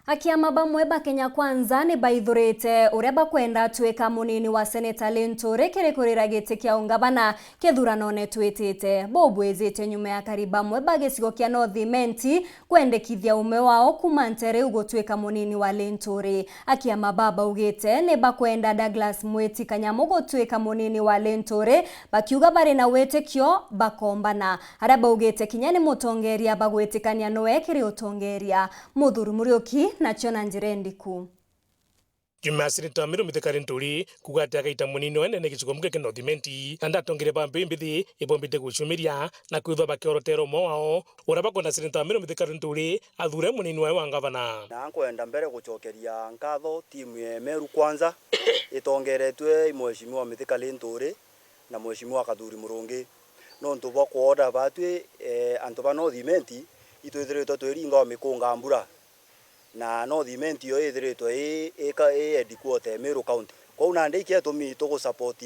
Akiama bamwe ba Kenya Kwanza ni baithurite uria bakwenda twika munini wa Seneta Linturi kirikurira giti kia ungavana kithuranone twitite. Bobwezite nyuma ya kariba bamwe ba gicigo kia North Imenti kwendekithia ume wao kuma Ntere ugutwika munini wa Linturi. Akiama baba ugite ni bakwenda Douglas Mweti Kanyamu gutwika munini wa Linturi bakiuga bari na witikio bakombana. Aria baugite kinya ni mutongeria bagwitikania noe kiri utongeria. Muthuri Muriuki na Chona Njirendiku. Juma Seneta Mithika Linturi kugata gaita munini wa nene gicigo muke North Imenti na ndatongere bambe mbithi ibombite gucumiria na kwithwa bakiorotero mo wao ura bakwenda Seneta Mithika Linturi athure munini wa ngavana na nkwenda mbere gucokeria nkatho timu ya Meru Kwanza itongeretwe Mheshimiwa Mithika Linturi na Mheshimiwa Kathuri Murungi no ntubo kuoda batwe antu ba North Imenti itwithiritwe twiringa wa mikunga mbura na North Imenti yo ithiritwe headquarter Meru County kwa una ndike tumi to support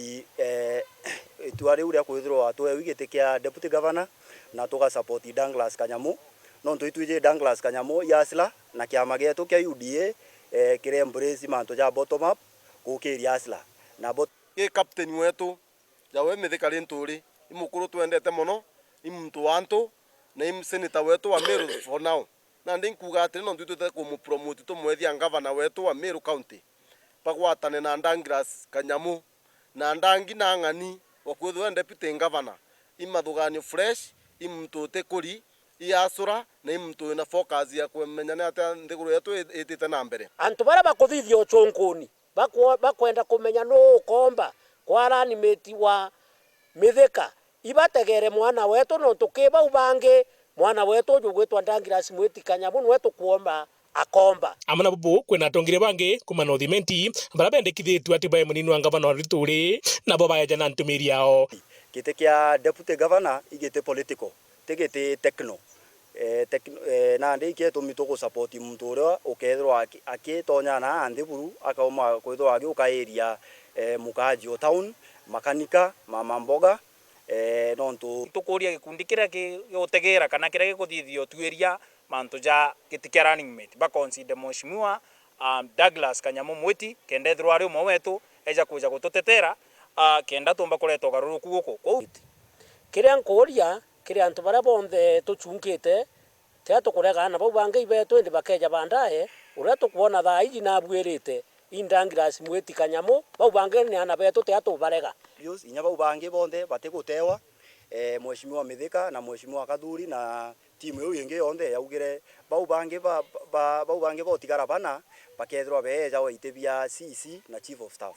tuare uria kwithirwa atwe wigite kia deputy governor na tuga support Douglas Kanyamu no ntwitwije Douglas Kanyamu yasla na kiama getu kia UDA kire embrace manto ja bottom up gukiria asla na ye captain wetu jawe Mithika Linturi imukuru twendete muno imuntu wantu na senator wetu wa Meru for now na ndinkuga ati no ndutute kumupromote tumwethia ngavana wetu wa Meru County bagwatane na Douglas Kanyamu na ndangi na ng'ani wakwithwa deputy governor imathuganio fresh imutute kuri iasura na imuntu na focus ya kumenyana ati ndiguru yetu itite na mbere antu bara bakuthithia uchunguni bakwenda kumenya no ukomba kwa animate wa Mithika ibategere mwana wetu no tukiba ubange mwana wetu jugwetwa Douglas Mweti Kanyamu wetu kuomba akomba amana bubu kwena tongire bange kuma North Imenti bara bendekithitwe ati bae munini wa ngavana wa Linturi na bo bae jana ntumiri yao kite kia deputy governor igite political tegete techno na ndike tumito ku support muntu uria ukethirwa akitonya na andiburu akauma kwithwa agiuka area Mukaji town makanika mama mboga nontu tukuria gikundi kiria gigutegera kana kiria gikuthithio twiria mantu ja gitikia running mate ba consider Mheshimiwa Douglas Kanyamu Mweti kende thirwa ari umwe wetu eja kuja gututetera kenda tumba kureto garuruku guku kwa kiria nkuria kiria antu bara bonthe tuchungite tia tukurega na bau bange ibetu ndi bakeja bandaye uria tukuona thaa iji na bwirite Douglas Mweti Kanyamu bau bange ni ana betu tia tubarega views inya bau bange bonthe batigutewa Mheshimiwa Mithika na Mheshimiwa Kathuri na timu yo yenge yonde yaugire bau bange botigara bana bakethirwa beja waitebia CC na chief of staff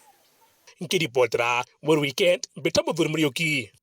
nkiripotera Weekend Beta Muthuri Muriuki.